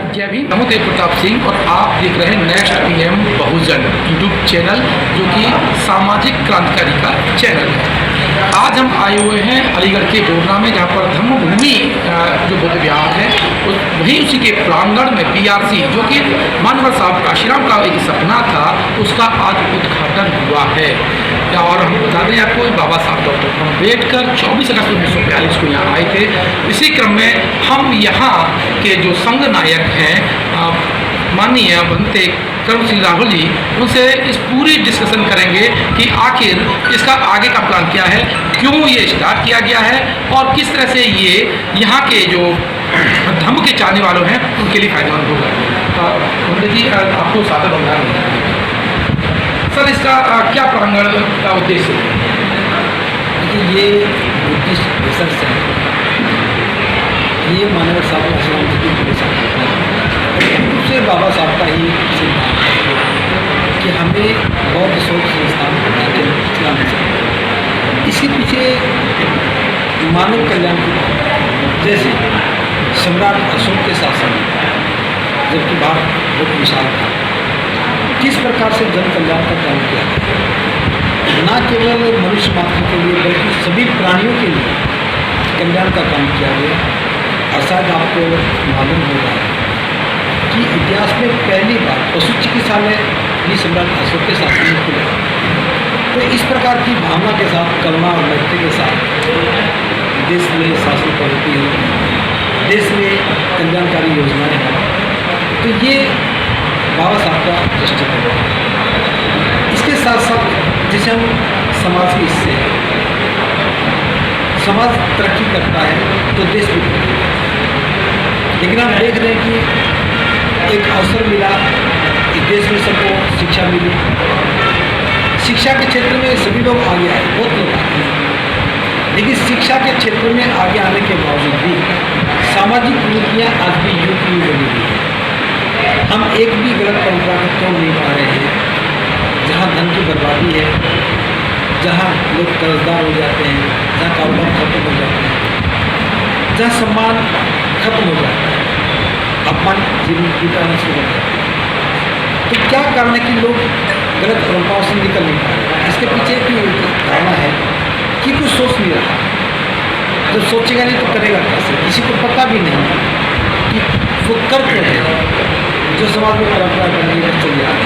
जय भीम। नमो तेज प्रताप सिंह और आप देख रहे हैं नेक्स्ट पीएम बहुजन यूट्यूब चैनल, जो कि सामाजिक क्रांतिकारी का चैनल है। आज हम आए हुए हैं अलीगढ़ के गोरना में, जहाँ पर धम्मभूमि जो बुद्ध विहार है वहीं उसी के प्रांगण में पीआरसी, जो कि मानवर साहब काशीराम का एक सपना था, उसका आज उद्घाटन हुआ है। और हम बता दें आपको, बाबा साहब डॉक्टर अम्बेडकर 24 अगस्त 1942 को यहाँ आए थे। इसी क्रम में हम यहाँ के जो संघ नायक हैं माननीय बनते कर्म सिंह राहुल जी, उनसे इस पूरी डिस्कशन करेंगे कि आखिर इसका आगे का प्लान क्या है, क्यों ये स्टार्ट किया गया है और किस तरह से ये यहाँ के जो धम्म के चाहने वालों हैं उनके लिए फायदेमंद होगा। पंडित जी, आपको सादर बंधान सर, इसका क्या प्रांगण का उद्देश्य है? देखिए, ये बुद्धिस्ट रिसर्च है, ये मानव साहब आश्रम की दूसरे बाबा साहब का ही सिद्धांत है कि हमें बौद्ध शोध संस्थान चलाना चाहिए। इसके पीछे मानव कल्याण की, जैसे सम्राट अशोक के शासन जबकि भारत बहुत विशाल था, किस प्रकार से जन कल्याण का काम किया न केवल मनुष्य मात्र के लिए बल्कि सभी प्राणियों के लिए कल्याण का काम किया गया। और शायद आपको मालूम होगा कि इतिहास में पहली बार पशु चिकित्सालय भी सम्राट अशोक के शासन में खुला। तो इस प्रकार की भावना के साथ, करुणा और मैत्री के साथ देश में शासन प्रवृत्ति हो, देश में कल्याणकारी योजनाएं हैं, तो ये बाबा साहब का दृष्टिकोण है। इसके साथ साथ जैसे हम समाज के हिस्से हैं, समाज तरक्की करता है तो देश भी तरक्की करता है। लेकिन हम देख रहे हैं कि एक अवसर मिला कि देश में सबको शिक्षा मिली, शिक्षा के क्षेत्र में सभी लोग आगे आए, बहुत लोग आगे हैं, लेकिन शिक्षा के क्षेत्र में आगे आने के बावजूद भी सामाजिक नीतियाँ आज भी युग की बनी हुई है। हम एक भी गलत परंपरा को तोड़ नहीं पा रहे हैं। जहाँ धन की बर्बादी है, जहाँ लोग कर्जदार हो जाते हैं, जहाँ कारोबार खत्म हो जाते हैं, जहाँ सम्मान खत्म हो जाता है, अपमान जीवन बीताना शुरू हो जाता है, तो क्या कारण है कि लोग गलत परंपराओं से निकल नहीं पा रहे? इसके पीछे एक धारणा है कि कुछ सोच नहीं रहा। जब सोचेगा नहीं तो करेगा कैसे? किसी को पता भी नहीं कि वो कर क्यों है जो समाज में परंपरा बनने का चल रहा है।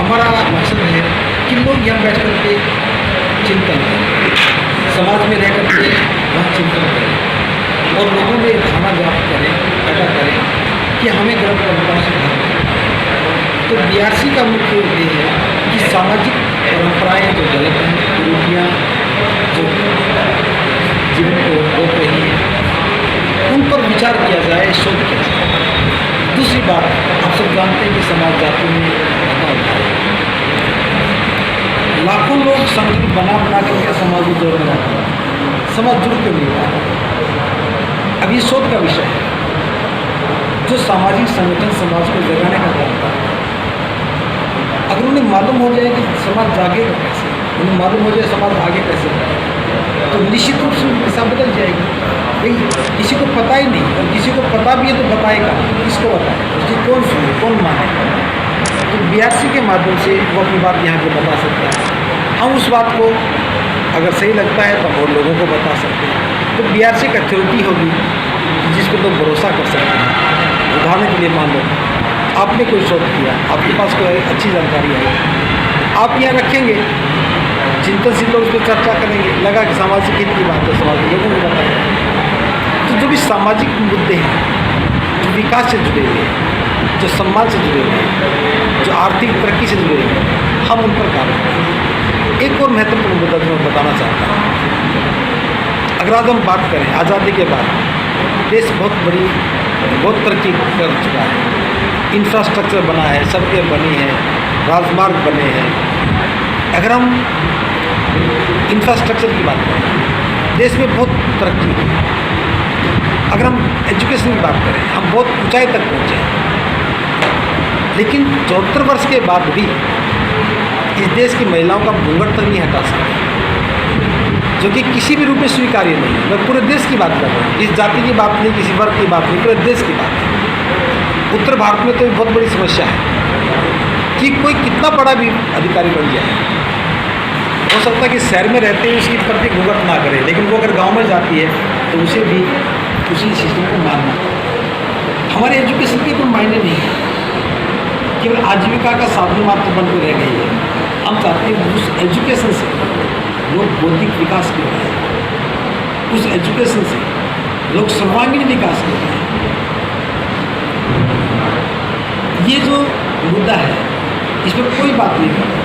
हमारा मकसद है कि लोग यहाँ बैठ कर के चिंतन करें, समाज में रह कर के वहाँ चिंतन करें और लोगों में धारणा व्याप्त करें, पैदा करें कि हमें गलत परंपराओं से बाहर निकलना। तो बीआरसी का मुख्य उद्देश्य है कि सामाजिक परंपराएँ जो गलत हैं, कुरीतियाँ जो जीवन को रोक रही हैं, उन पर विचार किया जाए, शोध किया जाए। दूसरी बात, आप सब जानते हैं कि समाज जाति में बदलाव है। लाखों लोग संगठन बना करके समाज को जोड़ने लगते हैं, समाज जुड़ के नहीं पाता। अब ये शोध का विषय है, जो सामाजिक संगठन समाज को जगाने का काम करता है। अगर उन्हें मालूम हो जाए कि समाज जागेगा कैसे, उन्हें मालूम हो जाए समाज आगे कैसे बढ़ेगा, तो निश्चित रूप से दिशा बदल जाएगी। भाई किसी को पता ही नहीं, और किसी को पता भी है तो बताएगा, किसको बताए, उसकी कौन सुने, कौन माने? तो बीआरसी के माध्यम से वो अपनी बात यहाँ पे बता सकता है। हम उस बात को अगर सही लगता है तो हम और लोगों को बता सकते हैं। तो बीआरसी एक अथॉरिटी होगी जिसको लोग भरोसा कर सकते हैं। उदाहरण के लिए मान लो आपने कोई शोध किया, आपके पास कोई अच्छी जानकारी है, आप यहाँ रखेंगे, चिंतनशील लोग उस पर चर्चा करेंगे, लगा कि सामाजिक हित की बात है, समाज के लोगों को बताएंगे। तो जो भी सामाजिक मुद्दे हैं, जो विकास से जुड़े हुए हैं, जो सम्मान से जुड़े हुए हैं, जो आर्थिक तरक्की से जुड़े हुए हैं, हम उन पर कार्य करें। एक और महत्वपूर्ण मुद्दा जो मैं बताना चाहता हूँ, अगर आज हम बात करें आज़ादी के बाद, देश बहुत तरक्की कर चुका है, इंफ्रास्ट्रक्चर बना है, सड़कें बनी हैं, राजमार्ग बने हैं। अगर हम इंफ्रास्ट्रक्चर की बात करें, देश में बहुत तरक्की हुई। अगर हम एजुकेशन की बात करें, हम बहुत ऊंचाई तक पहुँचे हैं, लेकिन 74 वर्ष के बाद भी इस देश की महिलाओं का घूंघट तक नहीं हटा सकते, जो कि किसी भी रूप में स्वीकार्य नहीं है। मैं पूरे देश की बात कर रहा हूँ, इस जाति की बात नहीं, किसी वर्ग की बात नहीं, पूरे देश की बात है। उत्तर भारत में तो एक बहुत बड़ी समस्या है कि कोई कितना बड़ा भी अधिकारी बन जाए, हो सकता है कि शहर में रहते हुए उसकी प्रति घूंघट ना करे, लेकिन वो अगर गांव में जाती है तो उसे भी उसी सिस्टम को मानना। हमारे एजुकेशन के कोई मायने नहीं है, केवल आजीविका का साधन मात्र बनकर रह गई है। हम चाहते हैं उस एजुकेशन से लोग बौद्धिक विकास कर रहे हैं, उस एजुकेशन से लोग सर्वांगीण विकास कर रहे हैं। ये जो मुद्दा है इस पर कोई बात नहीं करता।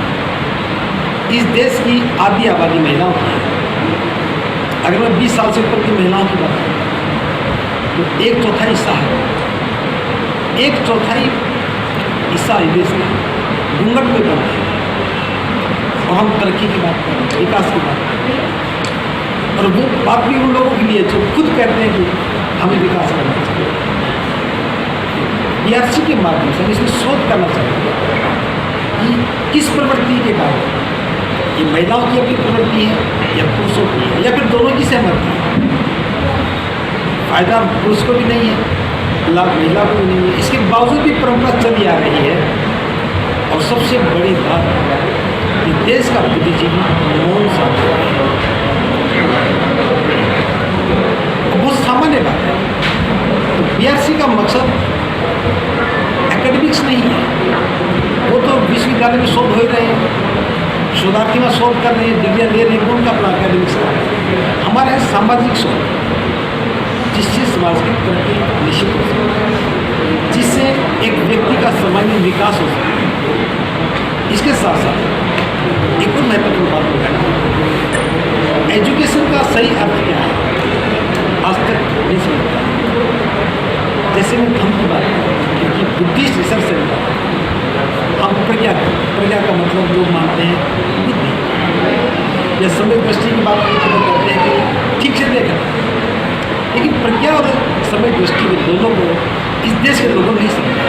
इस देश की आधी आबादी महिलाओं की है। अगर मैं 20 साल से ऊपर की महिलाओं की बात करूँ तो 1/4 हिस्सा है, 1/4 हिस्सा इस देश में घूंघट में बना है। और हम तरक्की की बात कर रहे हैं, विकास की बात कर रहे हैं, और वो बात भी उन लोगों के लिए जो खुद कहते हैं कि हमें विकास करना चाहिए। BRC के माध्यम से हम इसमें शोध करना चाहते हैं कि किस प्रवृत्ति के कारण ये महिलाओं की अपनी प्रवृत्ति है या पुरुषों की है, या फिर दोनों की सहमति है। फायदा पुरुष को भी नहीं है, लाभ महिला को भी नहीं है, इसके बावजूद भी परंपरा चली आ रही है। और सबसे बड़ी बात कि देश का बुद्धिजीवी मौन साधक है। बहुत सामान्य बात है। तो BRC का मकसद एकेडमिक्स नहीं है, वो तो विश्वविद्यालय में शोध हो ही रहे हैं, शोधार्थी में शोध कर रहे हैं, डिग्रियाँ ले रहे हैं, उनका अपना एकेडमिक्स है। हमारा है सामाजिक शोध, जिससे समाज की प्रगति निश्चित हो सके, जिससे एक व्यक्ति का सर्वांगीण विकास हो सके। इसके साथ साथ एक और महत्वपूर्ण बात बताना, एजुकेशन का सही अर्थ क्या है आज तक नहीं समझता। जैसे मैं धर्म की बात करूँ, क्योंकि बुद्धिस्ट रिसर्च सेंटर हम प्रज्ञा का मतलब लोग मानते हैं बुद्धि या समय दृष्टि की बात करते हैं, कहते हैं कि ठीक से देखना, लेकिन प्रज्ञा और समय दृष्टि के दोनों को इस देश के लोगों नहीं समझते।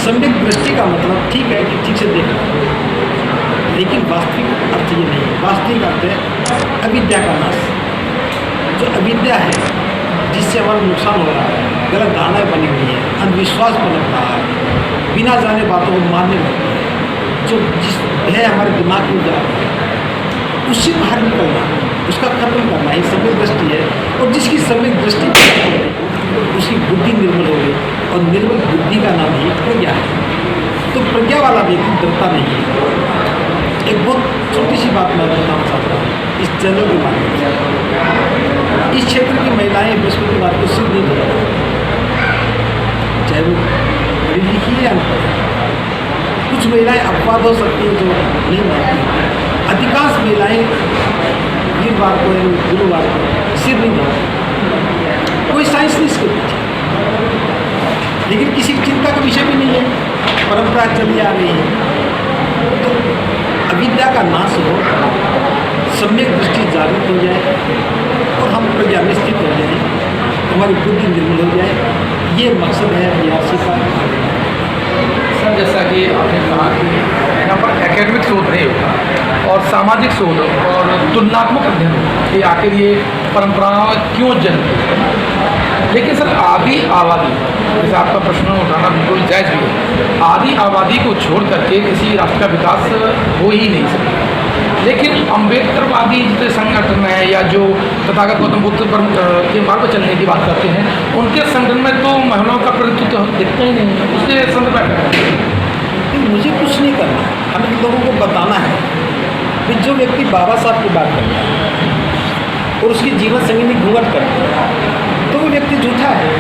समय दृष्टि का मतलब ठीक है कि ठीक से देखना, लेकिन वास्तविक अर्थ ये नहीं है। वास्तविक अर्थ है अविद्या का नाश। जो अविद्या है जिससे हमारा नुकसान हो रहा है, गलत धारणाएं बनी हुई है, अंधविश्वास पनप रहा है, बिना जाने बातों को मानने लगते हैं, जो जिस है हमारे दिमाग में जा रहा है उससे बाहर निकलना, उसका खत्म करना ये समय दृष्टि है। और जिसकी समय दृष्टि उसकी बुद्धि निर्मल हो गई, और निर्मल बुद्धि का नाम ही प्रज्ञा है। तो प्रज्ञा वाला व्यक्ति डरता नहीं है। एक बहुत छोटी सी बात मैं बताना चाहता हूँ इस चैनल के माध्यम से। इस क्षेत्र की महिलाएं बृहस्पतिवार को सिद्ध नहीं करती, चाहे वो पढ़ी लिखी है या अनपढ़। कुछ महिलाएं अपवाद हो सकती हैं जो नहीं मानती, अधिकांश महिलाएं वीरवार को या गुरुवार को सिर नहीं धोती। कोई साइंस नहीं इसके पीछे, लेकिन किसी चिंता का विषय भी नहीं है, परंपरा चली आ रही है। तो अविद्या का नाश हो, सम्यक दृष्टि जागृत हो जाए और हम प्रज्ञा में स्थित हो जाए, हमारी बुद्धि निर्मल हो जाए, ये मकसद है BRC का। सर जैसा कि आपने कहा कि यहाँ पर एकेडमिक शोध नहीं होता और सामाजिक शोध और तुलनात्मक अध्ययन कि आखिर ये परंपराएं क्यों जन्म। लेकिन सर आदि आबादी, जैसे आपका प्रश्न उठाना बिल्कुल जायज़ भी है, आदि आबादी को छोड़ करके किसी राष्ट्र का विकास हो ही नहीं सकता। लेकिन अम्बेडकरवादी जितने संगठन है या जो तथागत गौतम बुद्ध के मार्ग पर चलने की बात करते हैं, उनके संगठन में तो महिलाओं का प्रतिनिधित्व दिखता ही नहीं है। उसके संदर्भ में मुझे कुछ नहीं करना, हमें लोगों को बताना है कि जो व्यक्ति बाबा साहब की बात करता है और उसकी जीवन संगिनी घूंघट करता है तो वो व्यक्ति झूठा है।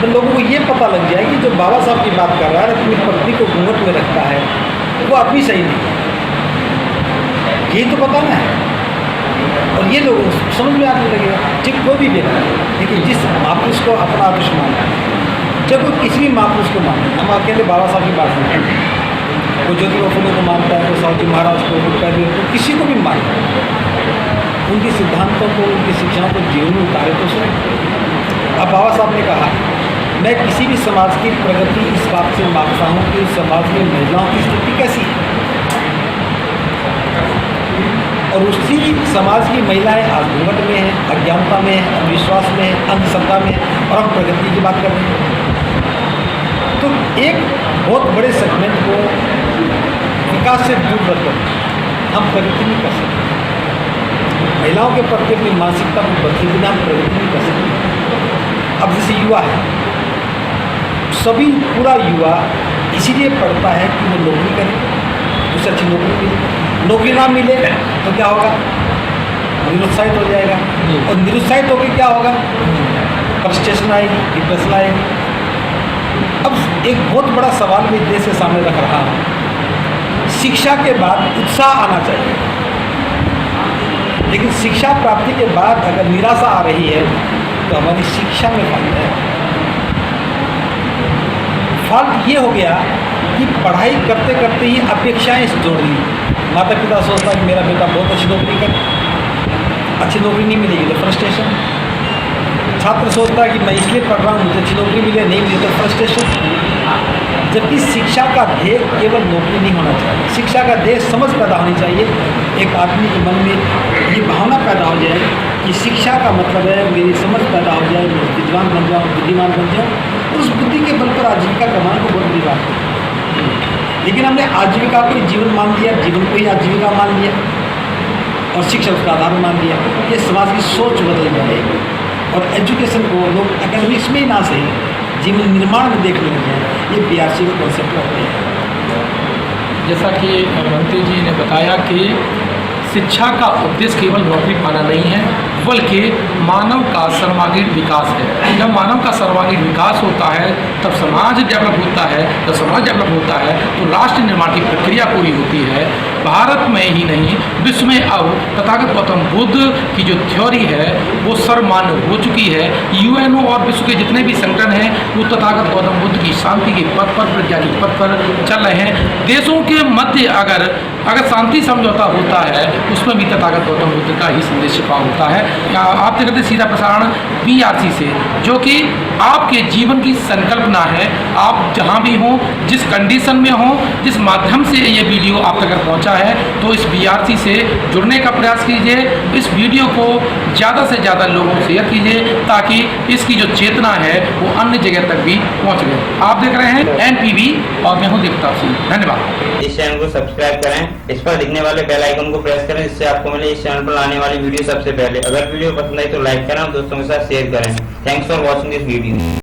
तो लोगों को ये पता लग जाए कि जो बाबा साहब की बात कर रहा है, अपनी पत्नी को घूंघट में रखता है, वो आदमी सही नहीं, यही तो बताना है। और ये लोगों को समझ में आने लगेगा। ठीक कोई भी व्यक्ति, लेकिन जिस महापुरुष को अपना आदर्श मानता है, जब वो किसी भी महापुरुष को मानते हैं, हम अकेले बाबा साहब की बात नहीं करते, कोई ज्योतिबा फुले को मानता है, कोई साहू जी महाराज को, कोई पैदल को, किसी को भी मानता है, उनके सिद्धांतों को, उनकी शिक्षाओं को जीवन में उतारे तो सुने। अब बाबा साहब ने कहा, मैं किसी भी समाज की प्रगति इस बात से मापता हूँ कि उस समाज में महिलाओं की स्थिति कैसी है। और उसी समाज की महिलाएं आज घूंघट में हैं, अज्ञानता में हैं, अंधविश्वास में हैं, अंधश्रद्धा में हैं, और हम प्रगति की बात कर रहे हैं। तो एक बहुत बड़े सेगमेंट को विकास से दूर रखकर हम प्रगति नहीं कर सकते। महिलाओं के प्रति अपनी मानसिकता को बदले बिना हम प्रगति नहीं कर सकते। अब जैसे युवा है, सभी पूरा युवा इसीलिए पढ़ता है कि वो नौकरी करे, उसे अच्छी नौकरी मिले। नौकरी ना मिले तो क्या होगा? निरुत्साहित हो जाएगा, और निरुत्साहित होकर क्या होगा? फ्रस्ट्रेशन आएगी, डिप्रेशन आएगी। अब एक बहुत बड़ा सवाल मैं देश के सामने रख रहा हूँ। शिक्षा के बाद उत्साह आना चाहिए, लेकिन शिक्षा प्राप्ति के बाद अगर निराशा आ रही है तो हमारी शिक्षा में फाल्ट है। फाल्ट ये हो गया कि पढ़ाई करते करते ही अपेक्षाएं जोड़ ली। माता पिता सोचता है कि मेरा बेटा बहुत अच्छी नौकरी करे, अच्छी नौकरी नहीं मिलेगी तो फ्रस्ट्रेशन। छात्र सोचता है कि मैं इसलिए पढ़ रहा हूँ, मुझे अच्छी नौकरी मिले, नहीं मिले तो फ्रस्ट्रेशन। जबकि शिक्षा का ध्येय केवल नौकरी नहीं होना चाहिए। शिक्षा का ध्येय समझ पैदा होनी चाहिए। एक आदमी के मन में ये भावना पैदा हो जाए कि शिक्षा का मतलब है मेरी समझ पैदा हो जाए, मैं विद्वान बन जाऊँ, बुद्धिमान बन जाऊँ, और उस बुद्धि के बल पर आजीविका कमाने को बहुत बड़ी बात है। लेकिन हमने आजीविका को ही जीवन मान लिया, जीवन को ही आजीविका मान लिया, और शिक्षा उसका आधार मान लिया। ये समाज की सोच बदल जाए, और एजुकेशन को लोग एकेडमिक्स में ही ना सही जीवन निर्माण में देखने लगे हैं। ये बीआरसी का कॉन्सेप्ट रखते हैं। जैसा कि मंत्री जी ने बताया कि शिक्षा का उद्देश्य केवल नौकरी पाना नहीं है, बल्कि मानव का सर्वांगीण विकास है। जब मानव का सर्वांगीण विकास होता है तब समाज डेवलप होता है, जब समाज डेवलप होता है तो राष्ट्र निर्माण की प्रक्रिया पूरी होती है। भारत में ही नहीं, विश्व में अब तथागत गौतम बुद्ध की जो थ्योरी है वो सर्वमान्य हो चुकी है। यूएनओ और विश्व के जितने भी संगठन हैं वो तथागत गौतम बुद्ध की शांति के पथ पर, प्रज्ञा के पथ पर चल रहे हैं। देशों के मध्य अगर शांति समझौता होता है उसमें भी तथागत गौतम बुद्ध का ही संदेश छिपा होता है। आप देख रहे थे सीधा प्रसारण बीआरसी से, जो कि आपके जीवन की संकल्पना है। आप जहाँ भी हों, जिस कंडीशन में हों, जिस माध्यम से ये वीडियो आप तक पहुँचा है, तो इस बीआरसी से जुड़ने का प्रयास कीजिए। इस वीडियो को ज़्यादा से ज़्यादा लोगों को शेयर कीजिए ताकि इसकी जो चेतना है वो अन्य जगह तक भी पहुँच गए। आप देख रहे हैं एनपीवी और मैं हूँ देवता सिंह। धन्यवाद। इस चैनल को सब्सक्राइब करें, इस पर दिखने वाले बेल आइकन को प्रेस करें, जिससे आपको मिले इस चैनल पर आने वाली वीडियो सबसे पहले। अगर वीडियो पसंद आई तो लाइक करें और दोस्तों के साथ शेयर करें। Thanks for watching this video.